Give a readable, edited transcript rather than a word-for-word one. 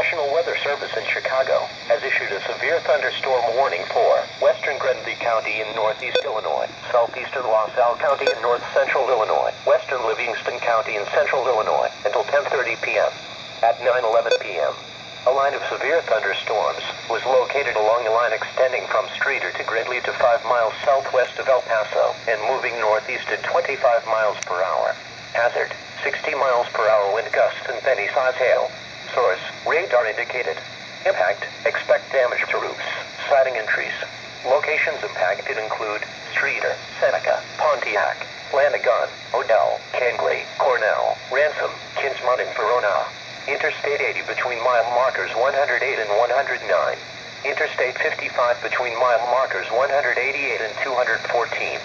National Weather Service in Chicago has issued a severe thunderstorm warning for western Grundy County in northeast Illinois, southeastern LaSalle County in north central Illinois, western Livingston County in central Illinois until 10:30 p.m. At 9:11 p.m., a line of severe thunderstorms was located along the line extending from Streeter to Gridley to 5 miles southwest of El Paso and moving northeast at 25 miles per hour. Hazard, 60 miles per hour wind gusts and penny-size hail. Source, radar indicated. Impact, expect damage to roofs, siding and trees. Locations impacted include Streeter, Seneca, Pontiac, Flanagan, Odell, Kangley, Cornell, Ransom, Kinsmont and Verona. Interstate 80 between mile markers 108 and 109. Interstate 55 between mile markers 188 and 214.